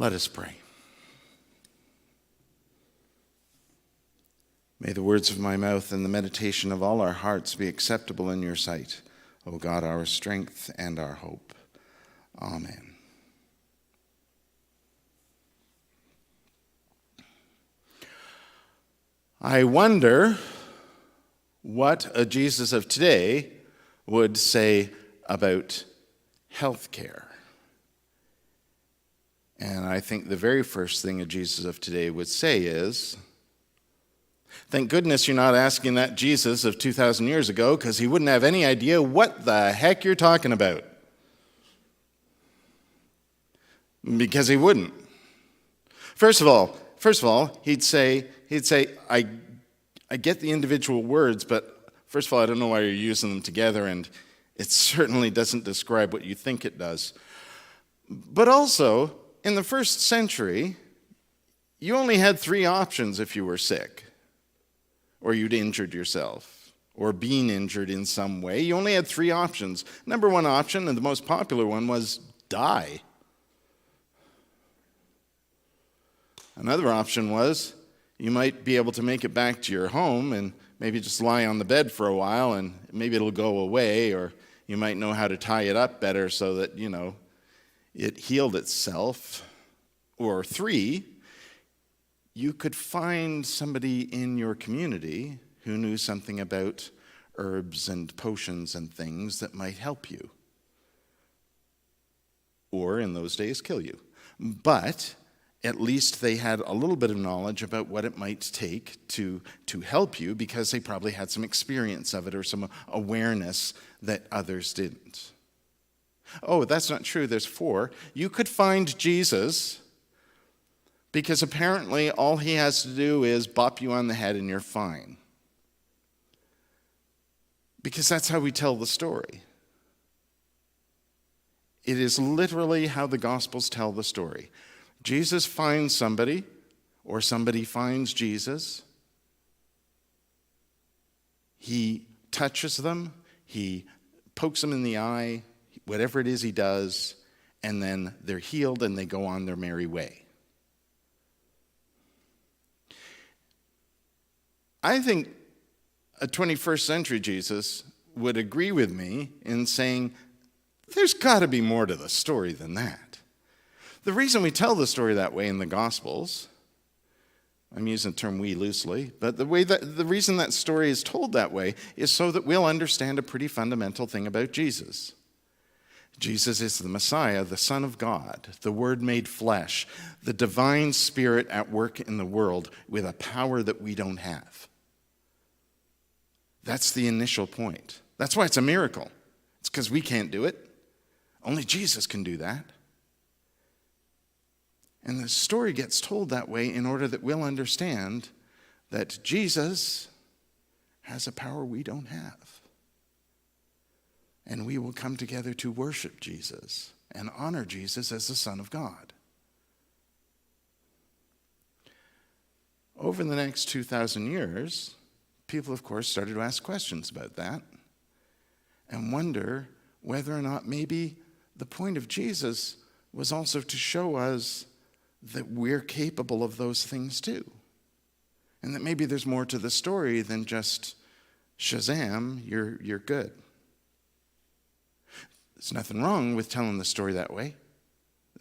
Let us pray. May the words of my mouth and the meditation of all our hearts be acceptable in your sight, O God, our strength and our hope. Amen. I wonder what a Jesus of today would say about healthcare. And I think the very first thing a Jesus of today would say is, thank goodness you're not asking that Jesus of 2,000 years ago, because he wouldn't have any idea what the heck you're talking about. Because he wouldn't. First of all, he'd say, I get the individual words, but first of all, I don't know why you're using them together, and it certainly doesn't describe what you think it does. But also, in the first century, you only had 3 options if you were sick, or you'd injured yourself, or been injured in some way. You only had 3 options. Number 1 option, and the most popular one, was die. Another option was you might be able to make it back to your home and maybe just lie on the bed for a while and maybe it'll go away, or you might know how to tie it up better so that, it healed itself. Or 3, you could find somebody in your community who knew something about herbs and potions and things that might help you. Or, in those days, kill you. But at least they had a little bit of knowledge about what it might take to help you, because they probably had some experience of it or some awareness that others didn't. Oh, that's not true. There's 4. You could find Jesus because apparently all he has to do is bop you on the head and you're fine. Because that's how we tell the story. It is literally how the Gospels tell the story. Jesus finds somebody, or somebody finds Jesus. He touches them, he pokes them in the eye, whatever it is he does, and then they're healed and they go on their merry way. I think a 21st century Jesus would agree with me in saying, there's got to be more to the story than that. The reason we tell the story that way in the Gospels, I'm using the term we loosely, but the reason that story is told that way is so that we'll understand a pretty fundamental thing about Jesus. Jesus is the Messiah, the Son of God, the Word made flesh, the divine Spirit at work in the world with a power that we don't have. That's the initial point. That's why it's a miracle. It's because we can't do it. Only Jesus can do that. And the story gets told that way in order that we'll understand that Jesus has a power we don't have. And we will come together to worship Jesus and honor Jesus as the Son of God. Over the next 2,000 years, people, of course, started to ask questions about that and wonder whether or not maybe the point of Jesus was also to show us that we're capable of those things too. And that maybe there's more to the story than just, Shazam, you're good. There's nothing wrong with telling the story that way.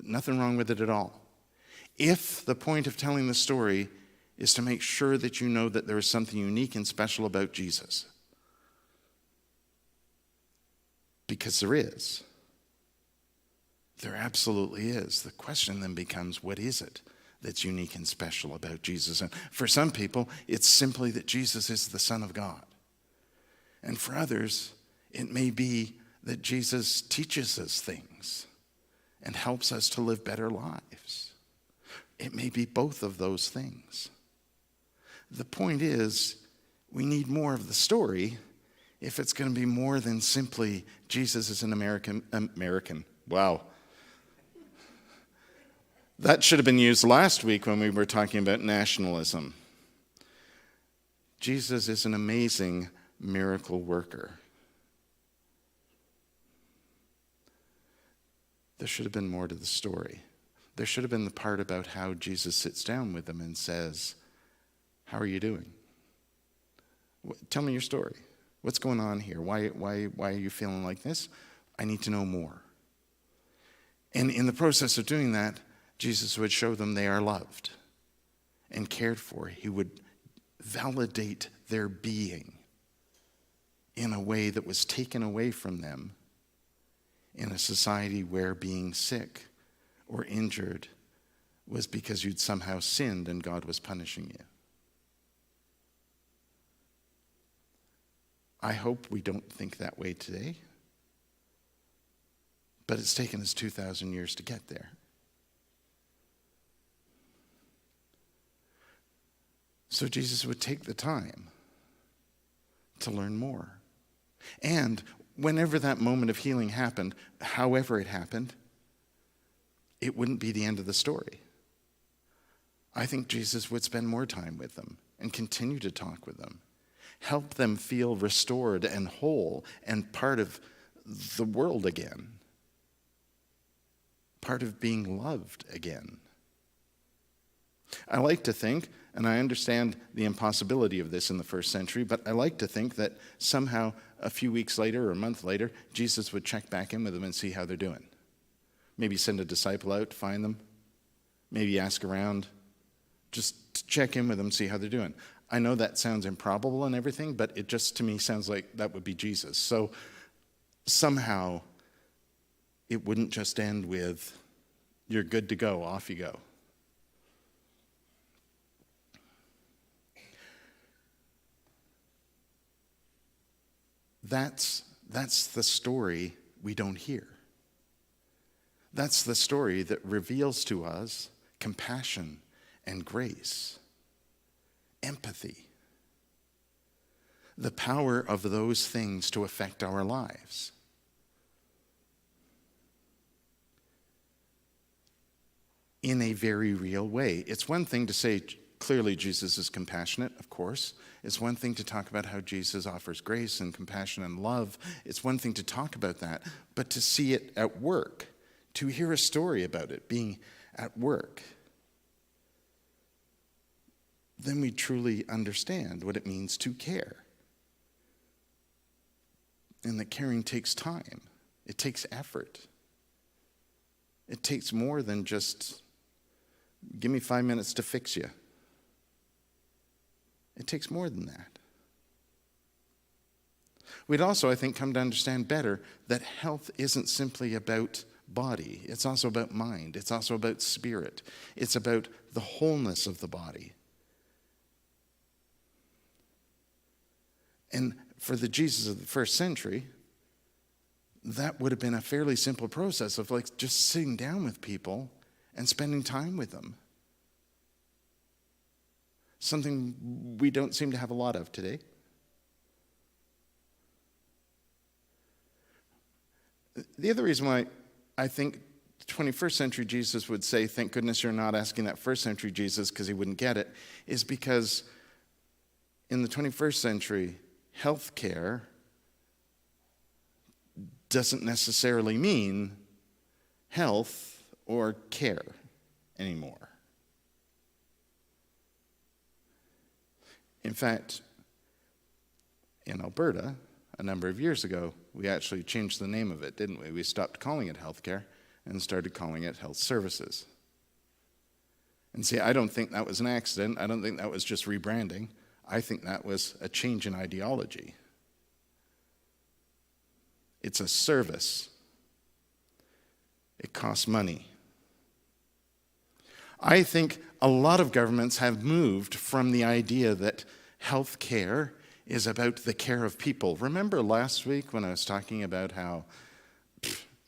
Nothing wrong with it at all. If the point of telling the story is to make sure that you know that there is something unique and special about Jesus. Because there is. There absolutely is. The question then becomes, what is it that's unique and special about Jesus? And for some people, it's simply that Jesus is the Son of God. And for others, it may be that Jesus teaches us things and helps us to live better lives. It may be both of those things. The point is, we need more of the story if it's going to be more than simply Jesus is an American. Wow. That should have been used last week when we were talking about nationalism. Jesus is an amazing miracle worker. There should have been more to the story. There should have been the part about how Jesus sits down with them and says, how are you doing? Tell me your story. What's going on here? Why are you feeling like this? I need to know more. And in the process of doing that, Jesus would show them they are loved and cared for. He would validate their being in a way that was taken away from them in a society where being sick or injured was because you'd somehow sinned and God was punishing you. I hope we don't think that way today, but it's taken us 2,000 years to get there. So Jesus would take the time to learn more. And whenever that moment of healing happened, however it happened, it wouldn't be the end of the story. I think Jesus would spend more time with them and continue to talk with them, help them feel restored and whole and part of the world again, part of being loved again. I like to think, and I understand the impossibility of this in the first century, but I like to think that somehow a few weeks later or a month later, Jesus would check back in with them and see how they're doing. Maybe send a disciple out to find them. Maybe ask around. Just to check in with them, see how they're doing. I know that sounds improbable and everything, but it just to me sounds like that would be Jesus. So somehow it wouldn't just end with, you're good to go, off you go. That's the story we don't hear. That's the story that reveals to us compassion and grace, empathy, the power of those things to affect our lives. In a very real way. It's one thing to say, clearly Jesus is compassionate, of course. It's one thing to talk about how Jesus offers grace and compassion and love. It's one thing to talk about that, but to see it at work, to hear a story about it being at work, then we truly understand what it means to care. And that caring takes time. It takes effort. It takes more than just, give me 5 minutes to fix you. It takes more than that. We'd also, I think, come to understand better that health isn't simply about body. It's also about mind. It's also about spirit. It's about the wholeness of the body. And for the Jesus of the first century, that would have been a fairly simple process of like just sitting down with people and spending time with them. Something we don't seem to have a lot of today. The other reason why I think 21st century Jesus would say, thank goodness you're not asking that first century Jesus because he wouldn't get it, is because in the 21st century, health care doesn't necessarily mean health or care anymore. In fact, in Alberta, a number of years ago, we actually changed the name of it, didn't we? We stopped calling it healthcare and started calling it health services. And see, I don't think that was an accident. I don't think that was just rebranding. I think that was a change in ideology. It's a service. It costs money. I think a lot of governments have moved from the idea that health care is about the care of people. Remember last week when I was talking about how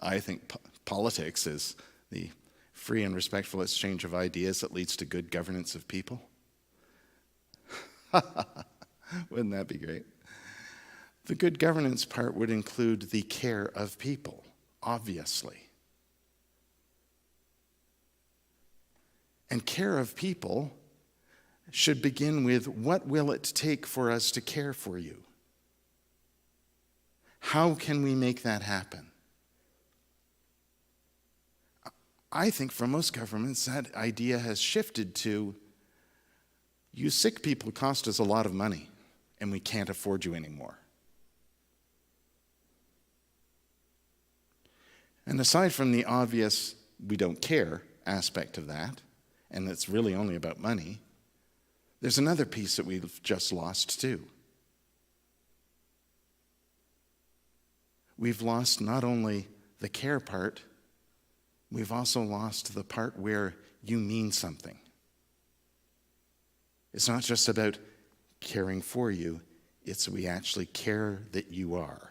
I think politics is the free and respectful exchange of ideas that leads to good governance of people? Wouldn't that be great? The good governance part would include the care of people, obviously. And care of people should begin with, what will it take for us to care for you? How can we make that happen? I think for most governments, that idea has shifted to, you sick people cost us a lot of money, and we can't afford you anymore. And aside from the obvious we don't care aspect of that, and it's really only about money, there's another piece that we've just lost too. We've lost not only the care part, we've also lost the part where you mean something. It's not just about caring for you, it's we actually care that you are.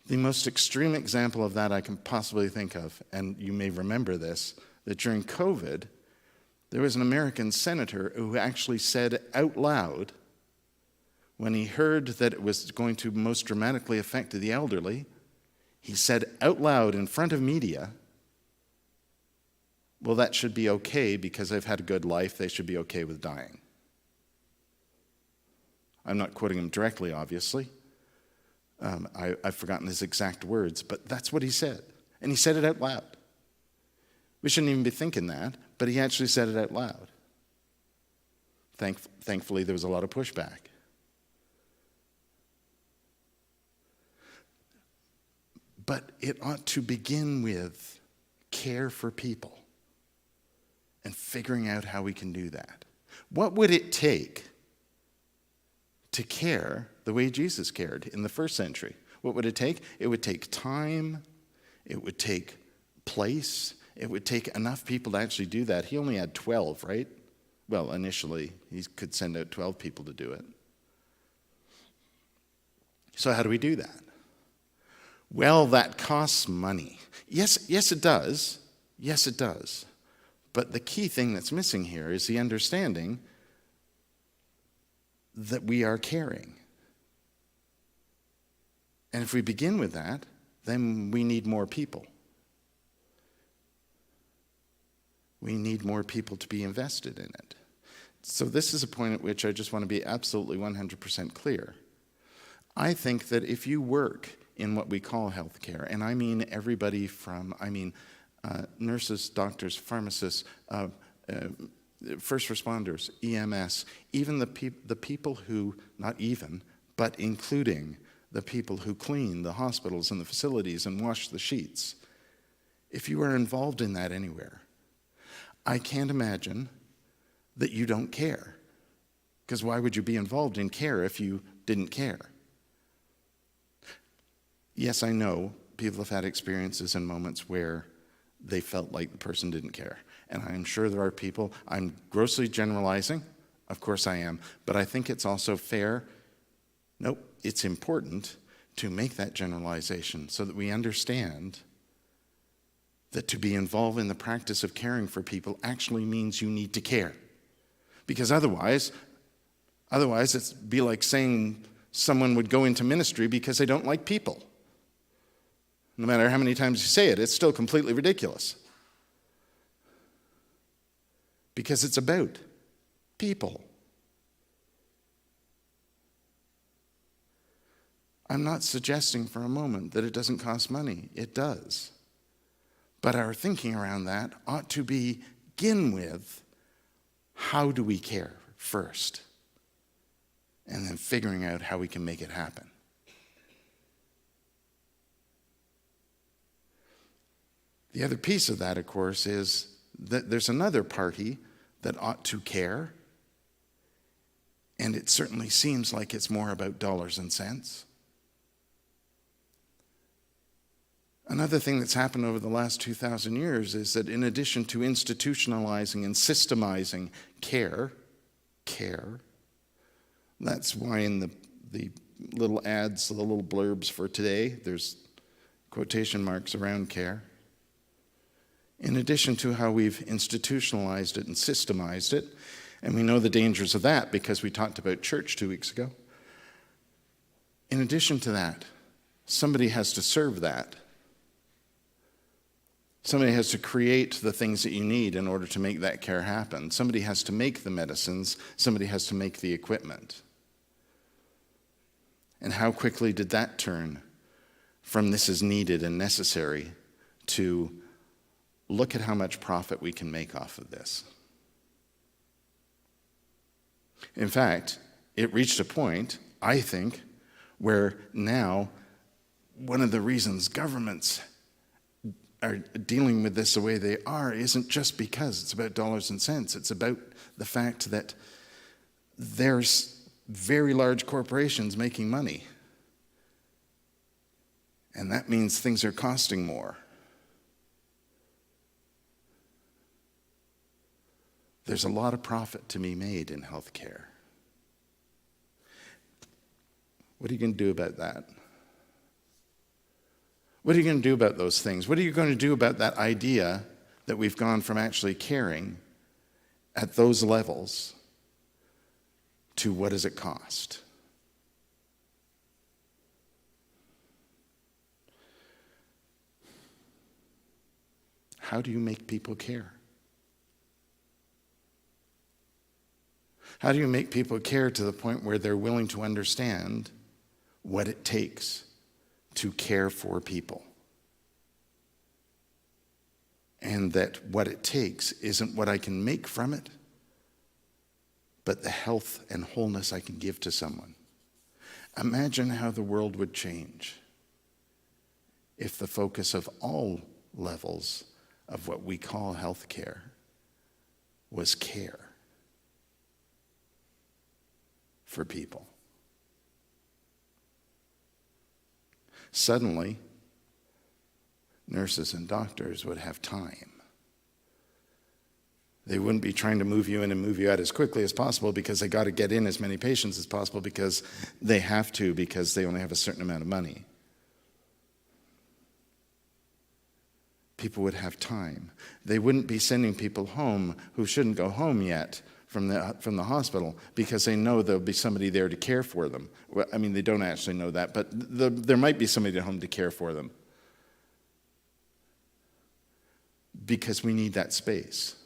The most extreme example of that I can possibly think of, and you may remember this, that during COVID, there was an American senator who actually said out loud, when he heard that it was going to most dramatically affect the elderly, he said out loud in front of media, well, that should be okay because they've had a good life, they should be okay with dying. I'm not quoting him directly, obviously. I've forgotten his exact words, but that's what he said. And he said it out loud. We shouldn't even be thinking that, but he actually said it out loud. Thankfully, there was a lot of pushback. But it ought to begin with care for people and figuring out how we can do that. What would it take to care the way Jesus cared in the first century? What would it take? It would take time, it would take place, it would take enough people to actually do that. He only had 12, right? Well, initially, he could send out 12 people to do it. So how do we do that? Well, that costs money. Yes, it does. Yes, it does. But the key thing that's missing here is the understanding that we are caring. And if we begin with that, then we need more people. We need more people to be invested in it. So this is a point at which I just want to be absolutely 100% clear. I think that if you work in what we call healthcare, and I mean everybody from, nurses, doctors, pharmacists, first responders, EMS, even the people who, not even, but including the people who clean the hospitals and the facilities and wash the sheets. If you are involved in that anywhere, I can't imagine that you don't care. Because why would you be involved in care if you didn't care? Yes, I know people have had experiences and moments where they felt like the person didn't care. And I'm sure there are people, I'm grossly generalizing, of course I am, but I think it's also fair, it's important to make that generalization so that we understand that to be involved in the practice of caring for people actually means you need to care. Because otherwise it'd be like saying someone would go into ministry because they don't like people. No matter how many times you say it, it's still completely ridiculous. Because it's about people. I'm not suggesting for a moment that it doesn't cost money. It does. But our thinking around that ought to begin with, how do we care first? And then figuring out how we can make it happen. The other piece of that, of course, is that there's another party that ought to care, and it certainly seems like it's more about dollars and cents. Another thing that's happened over the last 2,000 years is that in addition to institutionalizing and systemizing care, that's why in the little ads, the little blurbs for today, there's quotation marks around care. In addition to how we've institutionalized it and systemized it, and we know the dangers of that because we talked about church 2 weeks ago. In addition to that, somebody has to serve that. Somebody has to create the things that you need in order to make that care happen. Somebody has to make the medicines. Somebody has to make the equipment. And how quickly did that turn from this is needed and necessary to look at how much profit we can make off of this. In fact, it reached a point, I think, where now one of the reasons governments are dealing with this the way they are isn't just because it's about dollars and cents. It's about the fact that there's very large corporations making money. And that means things are costing more. There's a lot of profit to be made in healthcare. What are you going to do about that? What are you going to do about those things? What are you going to do about that idea that we've gone from actually caring at those levels to what does it cost? How do you make people care? How do you make people care to the point where they're willing to understand what it takes to care for people? And that what it takes isn't what I can make from it, but the health and wholeness I can give to someone. Imagine how the world would change if the focus of all levels of what we call healthcare was care for people. Suddenly, nurses and doctors would have time. They wouldn't be trying to move you in and move you out as quickly as possible because they got to get in as many patients as possible because they have to, because they only have a certain amount of money. People would have time. They wouldn't be sending people home who shouldn't go home yet from the hospital because they know there'll be somebody there to care for them. Well, I mean, they don't actually know that, but there might be somebody at home to care for them because we need that space.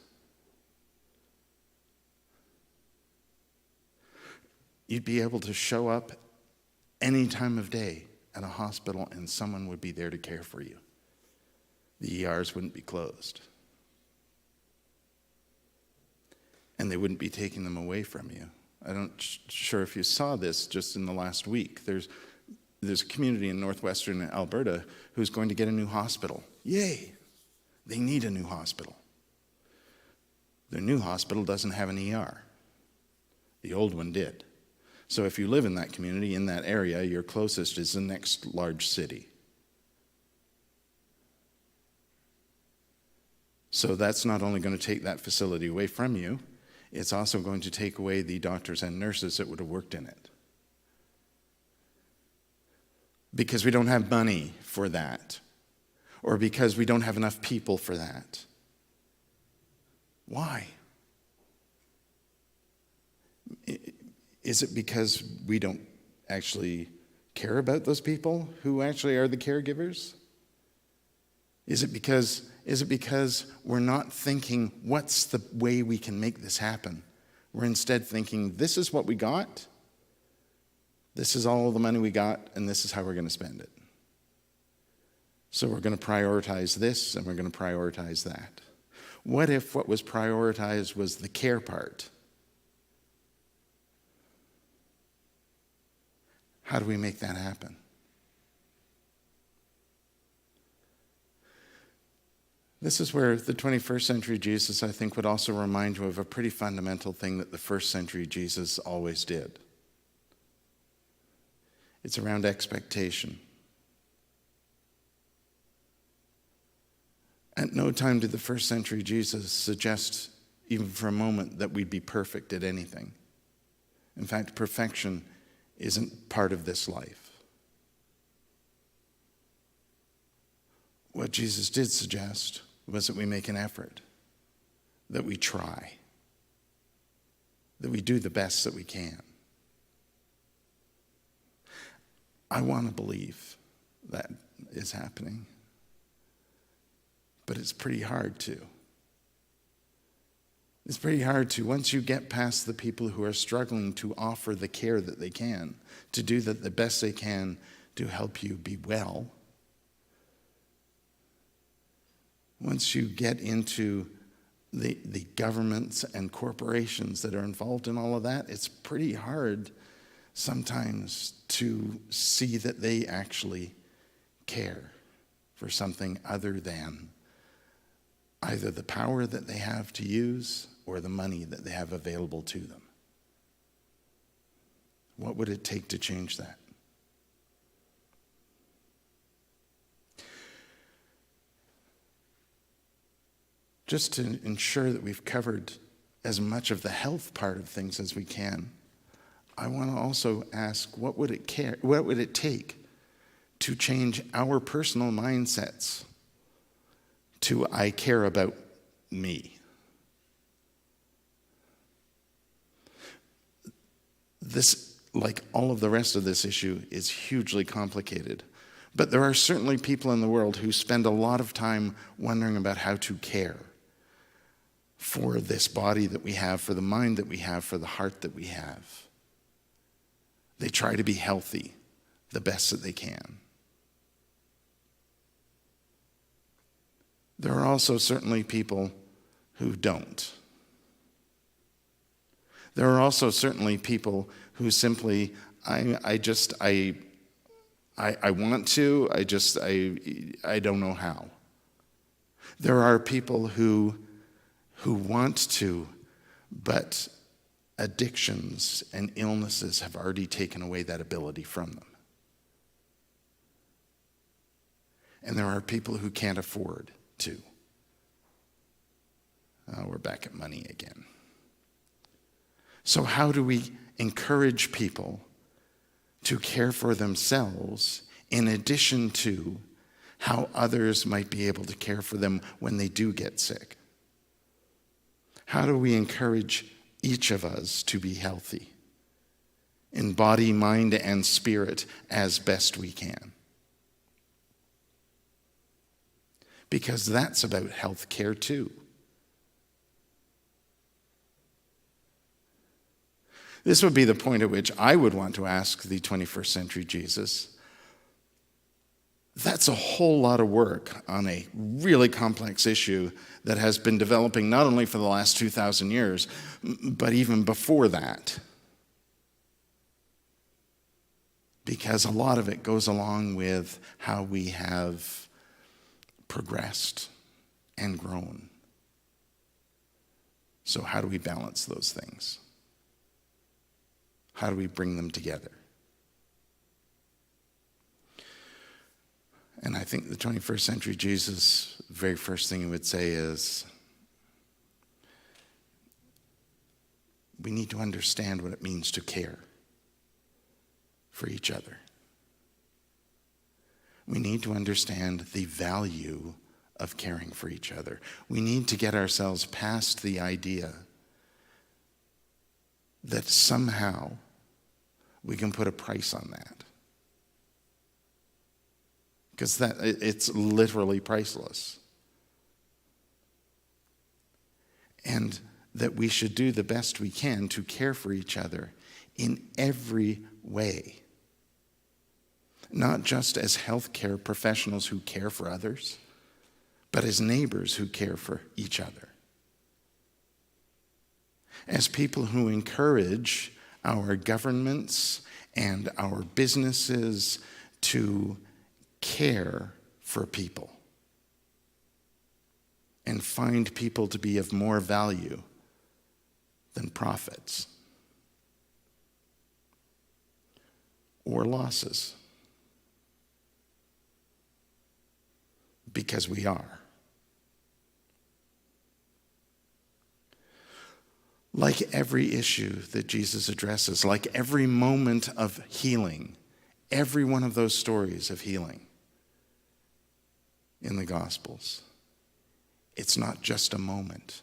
You'd be able to show up any time of day at a hospital and someone would be there to care for you. The ERs wouldn't be closed. And they wouldn't be taking them away from you. I'm not sure if you saw this just in the last week. There's a community in northwestern Alberta who's going to get a new hospital. Yay! They need a new hospital. Their new hospital doesn't have an ER. The old one did. So if you live in that community, in that area, your closest is the next large city. So that's not only going to take that facility away from you, it's also going to take away the doctors and nurses that would have worked in it. Because we don't have money for that. Or because we don't have enough people for that. Why? Is it because we don't actually care about those people who actually are the caregivers? Is it because we're not thinking, what's the way we can make this happen? We're instead thinking, this is what we got, this is all the money we got, and this is how we're going to spend it. So we're going to prioritize this, and we're going to prioritize that. What if what was prioritized was the care part? How do we make that happen? This is where the 21st century Jesus, I think, would also remind you of a pretty fundamental thing that the first century Jesus always did. It's around expectation. At no time did the first century Jesus suggest, even for a moment, that we'd be perfect at anything. In fact, perfection isn't part of this life. What Jesus did suggest was that we make an effort, that we try, that we do the best that we can. I want to believe that is happening, but it's pretty hard to. It's pretty hard to, once you get past the people who are struggling to offer the care that they can, to do the best they can to help you be well, once you get into the governments and corporations that are involved in all of that, it's pretty hard sometimes to see that they actually care for something other than either the power that they have to use or the money that they have available to them. What would it take to change that? Just to ensure that we've covered as much of the health part of things as we can, I want to also ask, what would it take to change our personal mindsets to I care about me? This, like all of the rest of this issue, is hugely complicated. But there are certainly people in the world who spend a lot of time wondering about how to care for this body that we have, for the mind that we have, for the heart that we have. They try to be healthy the best that they can. There are also certainly people who don't. There are also certainly people who simply, I want to, I don't know how. There are people who want to, but addictions and illnesses have already taken away that ability from them. And there are people who can't afford to. We're back at money again. So how do we encourage people to care for themselves in addition to how others might be able to care for them when they do get sick? How do we encourage each of us to be healthy in body, mind, and spirit as best we can? Because that's about health care too. This would be the point at which I would want to ask the 21st century Jesus. That's a whole lot of work on a really complex issue that has been developing not only for the last 2,000 years, but even before that. Because a lot of it goes along with how we have progressed and grown. So how do we balance those things? How do we bring them together? And I think the 21st century Jesus, the very first thing he would say is, we need to understand what it means to care for each other. We need to understand the value of caring for each other. We need to get ourselves past the idea that somehow we can put a price on that. Because it's literally priceless. And that we should do the best we can to care for each other in every way. Not just as healthcare professionals who care for others, but as neighbors who care for each other. As people who encourage our governments and our businesses to care for people and find people to be of more value than profits or losses. Because we are. Like every issue that Jesus addresses, like every moment of healing, every one of those stories of healing in the Gospels, it's not just a moment.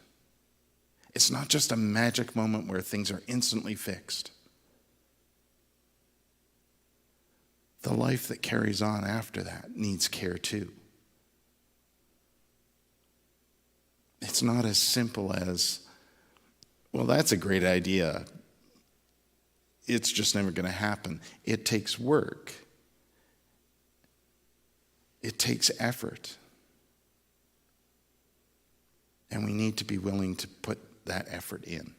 It's not just a magic moment where things are instantly fixed. The life that carries on after that needs care too. It's not as simple as, well, that's a great idea. It's just never going to happen. It takes work. It takes effort. And we need to be willing to put that effort in.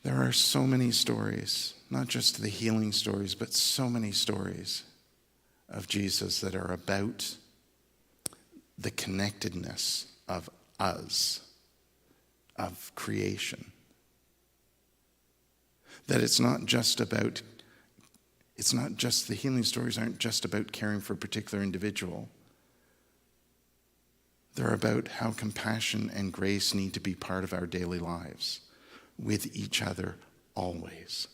There are so many stories, not just the healing stories, but so many stories of Jesus that are about the connectedness of us, of creation. That it's not just the healing stories aren't just about caring for a particular individual. They're about how compassion and grace need to be part of our daily lives, with each other always.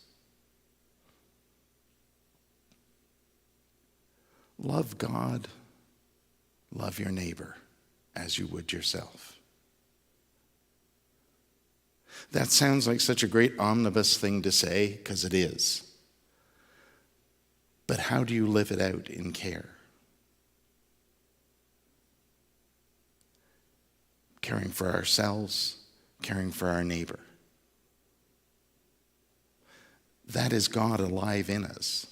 Love God, love your neighbor as you would yourself. That sounds like such a great omnibus thing to say, because it is. But how do you live it out in care? Caring for ourselves, caring for our neighbor. That is God alive in us.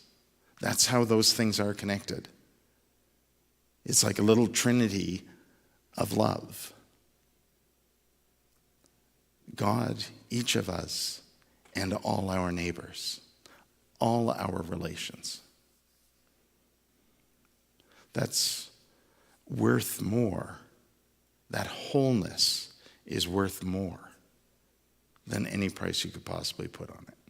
That's how those things are connected. It's like a little trinity of love. God, each of us, and all our neighbors, all our relations. That's worth more. That wholeness is worth more than any price you could possibly put on it.